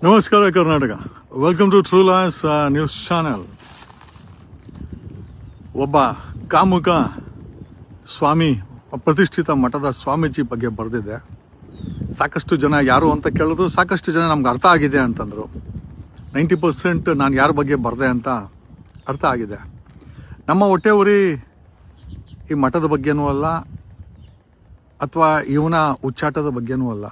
ನಮಸ್ಕಾರ Karnataka. Welcome to true lawyers news channel. ಒಬ್ಬ ಕಾಮುಕ ಸ್ವಾಮಿ, ಪ್ರತಿಷ್ಠಿತ ಮಠದ ಸ್ವಾಮೀಜಿ ಬಗ್ಗೆ ಬರೆದಿದೆ. ಸಾಕಷ್ಟು ಜನ ಯಾರು ಅಂತ ಕೇಳಿದ್ರು, ಸಾಕಷ್ಟು ಜನ ನಮ್ಗೆ ಅರ್ಥ ಆಗಿದೆ ಅಂತಂದರು. 90% ನಾನು ಯಾರ ಬಗ್ಗೆ ಬರೆದೆ ಅಂತ ಅರ್ಥ ಆಗಿದೆ. ನಮ್ಮ ಹೊಟ್ಟೆ ಉರಿ ಈ ಮಠದ ಬಗ್ಗೆನೂ ಅಲ್ಲ, ಅಥವಾ ಇವನ ಉಚ್ಚಾಟದ ಬಗ್ಗೆನೂ ಅಲ್ಲ.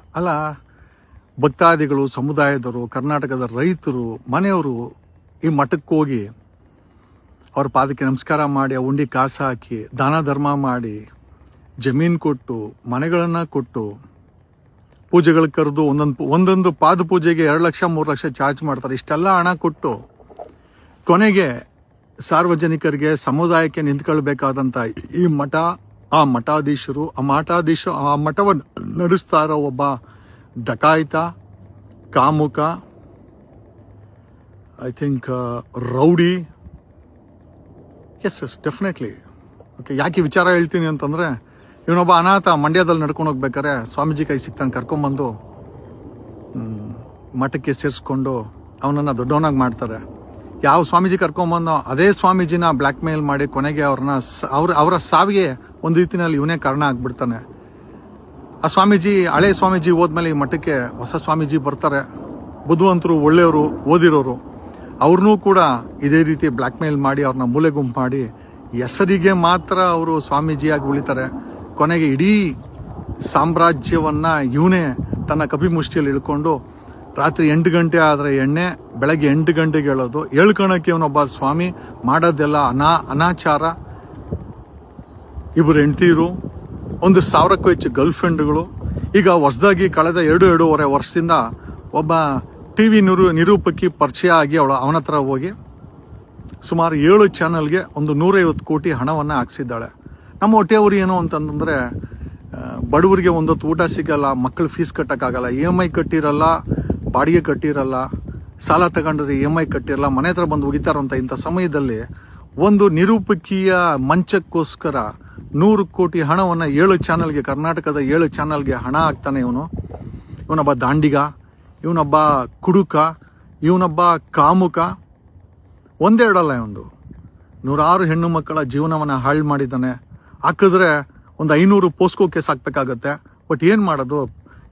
ಭಕ್ತಾದಿಗಳು, ಸಮುದಾಯದವರು, ಕರ್ನಾಟಕದ ರೈತರು, ಮನೆಯವರು ಈ ಮಠಕ್ಕೆ ಹೋಗಿ ಅವ್ರ ಪಾದಕ್ಕೆ ನಮಸ್ಕಾರ ಮಾಡಿ, ಉಂಡಿ ಕಾಸು ಹಾಕಿ, ದಾನ ಧರ್ಮ ಮಾಡಿ, ಜಮೀನು ಕೊಟ್ಟು, ಮನೆಗಳನ್ನು ಕೊಟ್ಟು, ಪೂಜೆಗಳಿಗೆ ಕರೆದು ಒಂದೊಂದು ಪಾದ ಪೂಜೆಗೆ 2 ಲಕ್ಷ 3 ಲಕ್ಷ ಚಾರ್ಜ್ ಮಾಡ್ತಾರೆ. ಇಷ್ಟೆಲ್ಲ ಹಣ ಕೊಟ್ಟು ಕೊನೆಗೆ ಸಾರ್ವಜನಿಕರಿಗೆ, ಸಮುದಾಯಕ್ಕೆ ನಿಂತ್ಕೊಳ್ಬೇಕಾದಂಥ ಈ ಮಠ, ಆ ಮಠಾಧೀಶರು, ಆ ಮಠವನ್ನು ನಡೆಸ್ತಾ ಇರೋ ಒಬ್ಬ ಡಕಾಯಿತ, ಕಾಮುಕ, I think rowdy. Yes definitely. Okay, ಯಾಕೆ ವಿಚಾರ ಹೇಳ್ತೀನಿ ಅಂತಂದರೆ, ಇವನೊಬ್ಬ ಅನಾಥ ಮಂಡ್ಯದಲ್ಲಿ ನಡ್ಕೊಂಡು ಹೋಗ್ಬೇಕಾರೆ ಸ್ವಾಮೀಜಿ ಕೈ ಸಿಕ್ತಾನೆ, ಕರ್ಕೊಂಬಂದು ಮಠಕ್ಕೆ ಸೇರಿಸ್ಕೊಂಡು ಅವನನ್ನು ದೊಡ್ಡವನಾಗಿ ಮಾಡ್ತಾರೆ. ಯಾವ ಸ್ವಾಮೀಜಿ ಕರ್ಕೊಂಬಂದು ಅದೇ ಸ್ವಾಮೀಜಿನ ಬ್ಲ್ಯಾಕ್ ಮೇಲ್ ಮಾಡಿ ಕೊನೆಗೆ ಅವರ ಸಾವಿಗೆ ಒಂದು ರೀತಿಯಲ್ಲಿ ಇವನೇ ಕಾರಣ ಆಗ್ಬಿಡ್ತಾನೆ. ಆ ಸ್ವಾಮೀಜಿ, ಹಳೆ ಸ್ವಾಮೀಜಿ ಹೋದ್ಮೇಲೆ ಈ ಮಠಕ್ಕೆ ಹೊಸ ಸ್ವಾಮೀಜಿ ಬರ್ತಾರೆ, ಬುದ್ಧಿವಂತರು, ಒಳ್ಳೆಯವರು, ಓದಿರೋರು. ಅವ್ರನ್ನೂ ಕೂಡ ಇದೇ ರೀತಿ ಬ್ಲ್ಯಾಕ್ ಮೇಲ್ ಮಾಡಿ ಅವ್ರನ್ನ ಮೂಲೆ ಗುಂಪು ಮಾಡಿ ಹೆಸರಿಗೆ ಮಾತ್ರ ಅವರು ಸ್ವಾಮೀಜಿಯಾಗಿ ಉಳಿತಾರೆ. ಕೊನೆಗೆ ಇಡೀ ಸಾಮ್ರಾಜ್ಯವನ್ನು ಇವನೇ ತನ್ನ ಕಪಿಮುಷ್ಟಿಯಲ್ಲಿ ಇಳ್ಕೊಂಡು ರಾತ್ರಿ 8 ಗಂಟೆ ಆದರೆ ಎಣ್ಣೆ, ಬೆಳಗ್ಗೆ 8 ಗಂಟೆಗೆ ಹೇಳೋದು. ಹೇಳ್ಕೊಳಕ್ಕೆ ಇವನೊಬ್ಬ ಸ್ವಾಮಿ ಮಾಡೋದೆಲ್ಲ ಅನಾಚಾರ. ಇಬ್ಬರು ಹೆಂಡ್ತೀರು, 1,000ಕ್ಕೂ ಹೆಚ್ಚು ಗರ್ಲ್ ಫ್ರೆಂಡ್ಗಳು. ಈಗ ಹೊಸದಾಗಿ ಕಳೆದ 2-2.5 ವರ್ಷದಿಂದ ಒಬ್ಬ TV ನಿರೂಪಕಿ ಪರಿಚಯ ಆಗಿ ಅವನ ಹತ್ರ ಹೋಗಿ ಸುಮಾರು 7 ಚಾನಲ್ಗೆ ಒಂದು 150 ಕೋಟಿ ಹಣವನ್ನು ಹಾಕ್ಸಿದ್ದಾಳೆ. ನಮ್ಮ ಹೊಟ್ಟೆಯವರು ಏನು ಅಂತಂದರೆ, ಬಡವರಿಗೆ ಒಂದೊತ್ತು ಊಟ ಸಿಗಲ್ಲ, ಮಕ್ಕಳು ಫೀಸ್ ಕಟ್ಟೋಕ್ಕಾಗಲ್ಲ, EMI ಕಟ್ಟಿರಲ್ಲ, ಬಾಡಿಗೆ ಕಟ್ಟಿರಲ್ಲ, ಸಾಲ ತಗೊಂಡ್ರೆ EMI ಕಟ್ಟಿರಲ್ಲ, ಮನೆ ಹತ್ರ ಬಂದು ಹೋಗಿತಾರಂತ ಇಂಥ ಸಮಯದಲ್ಲಿ ಒಂದು ನಿರೂಪಕಿಯ ಮಂಚಕ್ಕೋಸ್ಕರ 100 ಕೋಟಿ ಹಣವನ್ನು 7 ಚಾನಲ್ಗೆ, ಕರ್ನಾಟಕದ 7 ಚಾನಲ್ಗೆ ಹಣ ಹಾಕ್ತಾನೆ ಇವನು. ಇವನೊಬ್ಬ ದಾಂಡಿಗ, ಇವನೊಬ್ಬ ಕುಡುಕ, ಇವನೊಬ್ಬ ಕಾಮುಕ. ಒಂದೆರಡಲ್ಲ, ಇವನು 100 ಹೆಣ್ಣು ಮಕ್ಕಳ ಜೀವನವನ್ನು ಹಾಳು ಮಾಡಿದ್ದಾನೆ. ಹಾಕಿದ್ರೆ ಒಂದು 500 ಪೋಸ್ಕೋ ಕೇಸ್ ಹಾಕ್ಬೇಕಾಗತ್ತೆ. ಬಟ್ ಏನು ಮಾಡೋದು,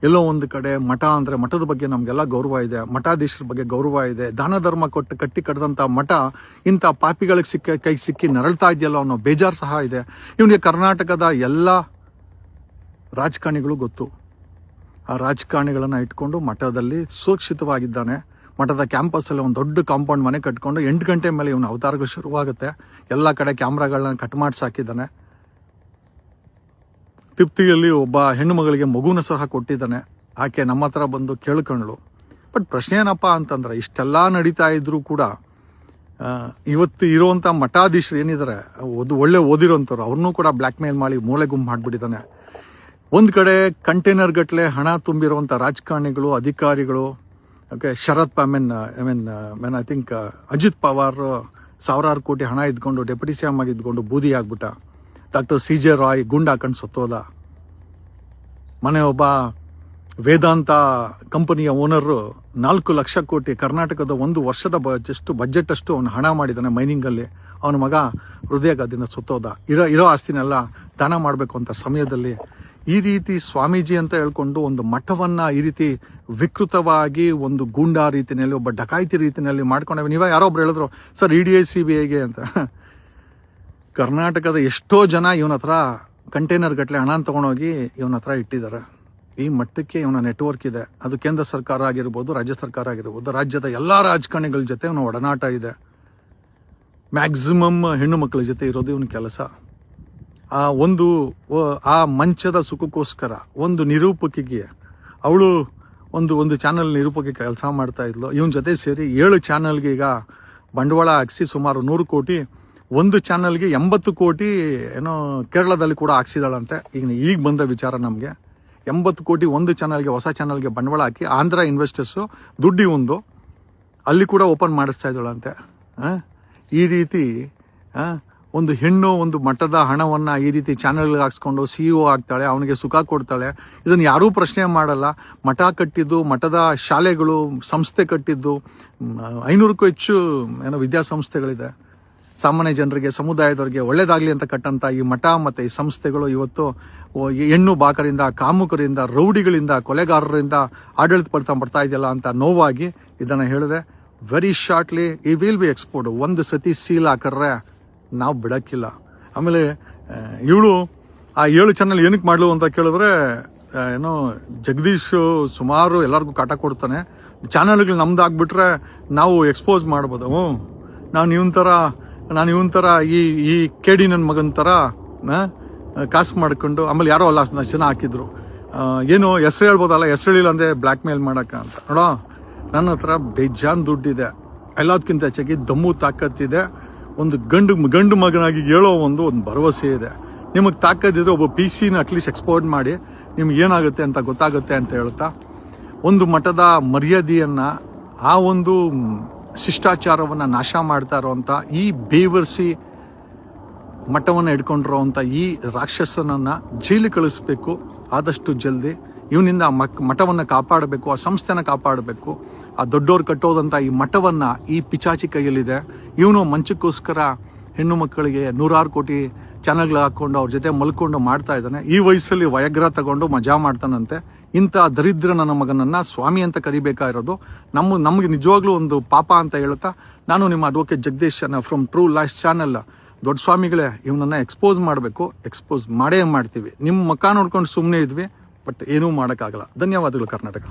ಎಲ್ಲೋ ಒಂದು ಕಡೆ ಮಠ ಅಂದರೆ, ಮಠದ ಬಗ್ಗೆ ನಮಗೆಲ್ಲ ಗೌರವ ಇದೆ, ಮಠಾಧೀಶರ ಬಗ್ಗೆ ಗೌರವ ಇದೆ. ದಾನ ಧರ್ಮ ಕೊಟ್ಟು ಕಟ್ಟಿ ಕಟ್ಟಿದಂಥ ಮಠ ಇಂಥ ಪಾಪಿಗಳಿಗೆ ಕೈ ಸಿಕ್ಕಿ ನರಳ್ತಾ ಇದೆಯಲ್ಲ ಅನ್ನೋ ಬೇಜಾರು ಸಹ ಇದೆ. ಇವನಿಗೆ ಕರ್ನಾಟಕದ ಎಲ್ಲ ರಾಜಕಾರಣಿಗಳು ಗೊತ್ತು. ಆ ರಾಜಕಾರಣಿಗಳನ್ನು ಇಟ್ಕೊಂಡು ಮಠದಲ್ಲಿ ಸುರಕ್ಷಿತವಾಗಿದ್ದಾನೆ. ಮಠದ ಕ್ಯಾಂಪಸ್ಸಲ್ಲಿ ಒಂದು ದೊಡ್ಡ ಕಾಂಪೌಂಡ್ ಮನೆ ಕಟ್ಕೊಂಡು 8 ಗಂಟೆ ಮೇಲೆ ಇವನ ಅವತಾರಗಳು ಶುರುವಾಗುತ್ತೆ. ಎಲ್ಲ ಕಡೆ ಕ್ಯಾಮ್ರಾಗಳನ್ನ ಕಟ್ ಮಾಡಿಸಿ ಹಾಕಿದ್ದಾನೆ. ತಿಪ್ತಿಯಲ್ಲಿ ಒಬ್ಬ ಹೆಣ್ಣು ಮಗಳಿಗೆ ಮಗುನ ಸಹ ಕೊಟ್ಟಿದ್ದಾನೆ. ಆಕೆ ನಮ್ಮ ಹತ್ರ ಬಂದು ಕೇಳ್ಕೊಂಡ್ಳು. ಬಟ್ ಪ್ರಶ್ನೆ ಏನಪ್ಪ ಅಂತಂದ್ರೆ, ಇಷ್ಟೆಲ್ಲ ನಡೀತಾ ಇದ್ರೂ ಕೂಡ ಇವತ್ತು ಇರುವಂಥ ಮಠಾಧೀಶರು ಏನಿದ್ದಾರೆ, ಒಳ್ಳೆ ಓದಿರೋಂಥವ್ರು, ಅವ್ರನ್ನೂ ಕೂಡ ಬ್ಲ್ಯಾಕ್ ಮೇಲ್ ಮಾಡಿ ಮೂಲೆ ಗುಂಪು ಮಾಡಿಬಿಟ್ಟಿದ್ದಾನೆ. ಒಂದು ಕಡೆ ಕಂಟೈನರ್ ಗಟ್ಟಲೆ ಹಣ ತುಂಬಿರುವಂಥ ರಾಜಕಾರಣಿಗಳು, ಅಧಿಕಾರಿಗಳು. Okay, Sharad I think Ajit Pawar 1000 ಕೋಟಿ ಹಣ ಇದ್ಕೊಂಡು ಡೆಪ್ಯೂಟಿ CM ಆಗಿ ಇದ್ಕೊಂಡು ಬೂದಿ ಆಗ್ಬಿಟ್ಟ. ಡಾಕ್ಟರ್ CJ ರಾಯ್ ಗುಂಡು ಹಾಕೊಂಡು ಸತ್ತೋದ. ಮನೆ ಒಬ್ಬ ವೇದಾಂತ ಕಂಪನಿಯ ಓನರು 4 ಲಕ್ಷ ಕೋಟಿ ಕರ್ನಾಟಕದ 1 ವರ್ಷದ ಬಜೆಟ್ ಅಷ್ಟು ಅವನು ಹಣ ಮಾಡಿದ್ದಾನೆ ಮೈನಿಂಗಲ್ಲಿ. ಅವನ ಮಗ ಹೃದಯಾಘಾತದಿಂದ ಸತ್ತೋದ. ಇರೋ ಆಸ್ತಿನೆಲ್ಲ ದಾನ ಮಾಡಬೇಕು ಅಂತ ಸಮಯದಲ್ಲಿ ಈ ರೀತಿ ಸ್ವಾಮೀಜಿ ಅಂತ ಹೇಳ್ಕೊಂಡು ಒಂದು ಮಠವನ್ನು ಈ ರೀತಿ ವಿಕೃತವಾಗಿ ಒಂದು ಗೂಂಡಾ ರೀತಿಯಲ್ಲಿ, ಒಬ್ಬ ಡಕಾಯಿತಿ ರೀತಿಯಲ್ಲಿ ಮಾಡ್ಕೊಂಡವೆ. ನೀವೇ ಯಾರೊಬ್ರು ಹೇಳಿದ್ರು, ಸರ್ EDI CBIಗೆ ಅಂತ. ಕರ್ನಾಟಕದ ಎಷ್ಟೋ ಜನ ಇವನ ಹತ್ರ ಕಂಟೈನರ್ ಗಟ್ಟಲೆ ಹಣ ತೊಗೊಂಡೋಗಿ ಇವನ ಹತ್ರ ಇಟ್ಟಿದ್ದಾರೆ. ಈ ಮಟ್ಟಕ್ಕೆ ಇವನ ನೆಟ್ವರ್ಕ್ ಇದೆ. ಅದು ಕೇಂದ್ರ ಸರ್ಕಾರ ಆಗಿರ್ಬೋದು, ರಾಜ್ಯ ಸರ್ಕಾರ ಆಗಿರ್ಬೋದು, ರಾಜ್ಯದ ಎಲ್ಲ ರಾಜಕಾರಣಿಗಳ ಜೊತೆ ಇವನ ಒಡನಾಟ ಇದೆ. ಮ್ಯಾಕ್ಸಿಮಮ್ ಹೆಣ್ಣು ಮಕ್ಕಳ ಜೊತೆ ಇರೋದು ಇವನ ಕೆಲಸ. ಆ ಮಂಚದ ಸುಖಕ್ಕೋಸ್ಕರ ಒಂದು ನಿರೂಪಕಿಗೆ, ಅವಳು ಒಂದು ಚಾನಲ್ ನಿರೂಪಕಿ ಕೆಲಸ ಮಾಡ್ತಾ ಇದ್ಲು. ಇವನ ಜೊತೆ ಸೇರಿ 7 ಚಾನಲ್ಗೆ ಈಗ ಬಂಡವಾಳ ಹಾಕಿಸಿ ಸುಮಾರು 100 ಕೋಟಿ, ಒಂದು ಚಾನಲ್ಗೆ 80 ಕೋಟಿ ಏನೋ ಕೇರಳದಲ್ಲಿ ಕೂಡ ಹಾಕ್ಸಿದಾಳಂತೆ. ಈಗ ಬಂದ ವಿಚಾರ ನಮಗೆ. 80 ಕೋಟಿ ಒಂದು ಚಾನಲ್ಗೆ, ಹೊಸ ಚಾನಲ್ಗೆ ಬಂಡವಾಳ ಹಾಕಿ ಆಂಧ್ರ ಇನ್ವೆಸ್ಟರ್ಸು ದುಡ್ಡಿ ಅಲ್ಲಿ ಕೂಡ ಓಪನ್ ಮಾಡಿಸ್ತಾ ಇದ್ದಾಳಂತೆ. ಈ ರೀತಿ ಒಂದು ಹೆಣ್ಣು ಒಂದು ಮಠದ ಹಣವನ್ನು ಈ ರೀತಿ ಚಾನೆಲ್ಗೆ ಹಾಕ್ಸ್ಕೊಂಡು CEO ಆಗ್ತಾಳೆ, ಅವನಿಗೆ ಸುಖ ಕೊಡ್ತಾಳೆ. ಇದನ್ನು ಯಾರೂ ಪ್ರಶ್ನೆ ಮಾಡಲ್ಲ. ಮಠ ಕಟ್ಟಿದ್ದು, ಮಠದ ಶಾಲೆಗಳು, ಸಂಸ್ಥೆ ಕಟ್ಟಿದ್ದು, 500ಕ್ಕೂ ಹೆಚ್ಚು ವಿದ್ಯಾಸಂಸ್ಥೆಗಳಿದೆ. ಸಾಮಾನ್ಯ ಜನರಿಗೆ, ಸಮುದಾಯದವರಿಗೆ ಒಳ್ಳೇದಾಗಲಿ ಅಂತ ಕಟ್ಟಂಥ ಈ ಮಠ ಮತ್ತು ಈ ಸಂಸ್ಥೆಗಳು ಇವತ್ತು ಹೆಣ್ಣು ಬಾಕರಿಂದ, ಕಾಮುಕರಿಂದ, ರೌಡಿಗಳಿಂದ, ಕೊಲೆಗಾರರಿಂದ ಆಡಳಿತ ಬರ್ತಾ ಇದೆಯಲ್ಲ ಅಂತ ನೋವಾಗಿ ಇದನ್ನು ಹೇಳಿದೆ. ವೆರಿ ಶಾರ್ಟ್ಲಿ ಈ ವಿಲ್ ಬಿ ಎಕ್ಸ್ಪೋರ್ಡ್. ಒಂದು ಸತಿ ಸೀಲ್ ಹಾಕರ್ರೆ ನಾವು ಬಿಡೋಕ್ಕಿಲ್ಲ. ಆಮೇಲೆ ಇವಳು ಆ 7 ಚಾನಲ್ ಏನಕ್ಕೆ ಮಾಡಲು ಅಂತ ಕೇಳಿದ್ರೆ, ಜಗದೀಶ್ ಸುಮಾರು ಎಲ್ಲರಿಗೂ ಕಾಟ ಕೊಡ್ತಾನೆ. ಚಾನಲ್ಗಳು ನಮ್ದು ಆಗ್ಬಿಟ್ರೆ ನಾವು ಎಕ್ಸ್ಪೋಸ್ ಮಾಡ್ಬೋದು. ನಾನು ಇವನ್ ಥರ ಈ ಕೇಡಿ ನನ್ನ ಮಗನ ಥರ ಕಾಸು ಮಾಡ್ಕೊಂಡು, ಆಮೇಲೆ ಯಾರೋ ಅಲ್ಲ ಜನ ಹಾಕಿದ್ರು, ಏನು ಹೆಸ್ರು ಹೇಳ್ಬೋದಲ್ಲ, ಹೆಸ್ರು ಹೇಳಿಲ್ಲ ಅಂದರೆ ಬ್ಲ್ಯಾಕ್ ಮೇಲ್ ಮಾಡೋಕ್ಕ ಅಂತ. ನೋಡೋ, ನನ್ನ ಹತ್ರ ಬೇಜಾನ್ ದುಡ್ಡಿದೆ, ಎಲ್ಲದಕ್ಕಿಂತ ಹೆಚ್ಚಾಗಿ ದಮ್ಮು ತಾಕತ್ತಿದೆ, ಒಂದು ಗಂಡು ಮಗನಾಗಿ ಹೇಳೋ ಒಂದು ಭರವಸೆ ಇದೆ. ನಿಮಗೆ ತಾಕತ್ತಿದ್ರೆ ಒಬ್ಬ PC-ನ ಅಟ್ಲೀಸ್ಟ್ ಎಕ್ಸ್ಪೋರ್ಟ್ ಮಾಡಿ, ನಿಮ್ಗೆ ಏನಾಗುತ್ತೆ ಅಂತ ಗೊತ್ತಾಗುತ್ತೆ ಅಂತ ಹೇಳ್ತಾ, ಒಂದು ಮಠದ ಮರ್ಯಾದೆಯನ್ನು, ಆ ಒಂದು ಶಿಷ್ಟಾಚಾರವನ್ನು ನಾಶ ಮಾಡ್ತಾ ಇರೋವಂಥ ಈ ಬೇವರ್ಸಿ ಮಠವನ್ನು ಹಿಡ್ಕೊಂಡಿರೋವಂಥ ಈ ರಾಕ್ಷಸನನ್ನು ಜೈಲಿಗೆ ಕಳಿಸ್ಬೇಕು ಆದಷ್ಟು ಜಲ್ದಿ. ಇವನಿಂದ ಮಠವನ್ನು ಕಾಪಾಡಬೇಕು, ಆ ಸಂಸ್ಥೆನ ಕಾಪಾಡಬೇಕು. ಆ ದೊಡ್ಡವ್ರು ಕಟ್ಟೋದಂಥ ಈ ಮಠವನ್ನು ಈ ಪಿಚಾಚಿ ಕೈಯಲ್ಲಿದೆ. ಇವನು ಮಂಚಕ್ಕೋಸ್ಕರ ಹೆಣ್ಣು ಮಕ್ಕಳಿಗೆ 100 ಕೋಟಿ ಚಾನಲ್ಗಳು ಹಾಕ್ಕೊಂಡು ಅವ್ರ ಜೊತೆ ಮಲ್ಕೊಂಡು ಮಾಡ್ತಾ ಇದ್ದಾನೆ. ಈ ವಯಸ್ಸಲ್ಲಿ ವಯಗ್ರ ತಗೊಂಡು ಮಜಾ ಮಾಡ್ತಾನಂತೆ. ಇಂಥ ದರಿದ್ರ ನನ್ನ ಮಗನನ್ನು ಸ್ವಾಮಿ ಅಂತ ಕರಿಬೇಕಾಗಿರೋದು ನಮಗೆ ನಿಜವಾಗ್ಲೂ ಒಂದು ಪಾಪ ಅಂತ ಹೇಳ್ತಾ, ನಾನು ನಿಮ್ಮ advocate Jagadish from true life channel. ದೊಡ್ಡ ಸ್ವಾಮಿಗಳೇ, ಇವನನ್ನು ಎಕ್ಸ್ಪೋಸ್ ಮಾಡಬೇಕು, ಎಕ್ಸ್ಪೋಸ್ ಮಾಡೇ ಮಾಡ್ತೀವಿ. ನಿಮ್ಮ ಮುಖ ನೋಡ್ಕೊಂಡು ಸುಮ್ಮನೆ ಇದ್ವಿ, ಬಟ್ ಏನೂ ಮಾಡೋಕ್ಕಾಗಲ್ಲ. ಧನ್ಯವಾದಗಳು ಕರ್ನಾಟಕ.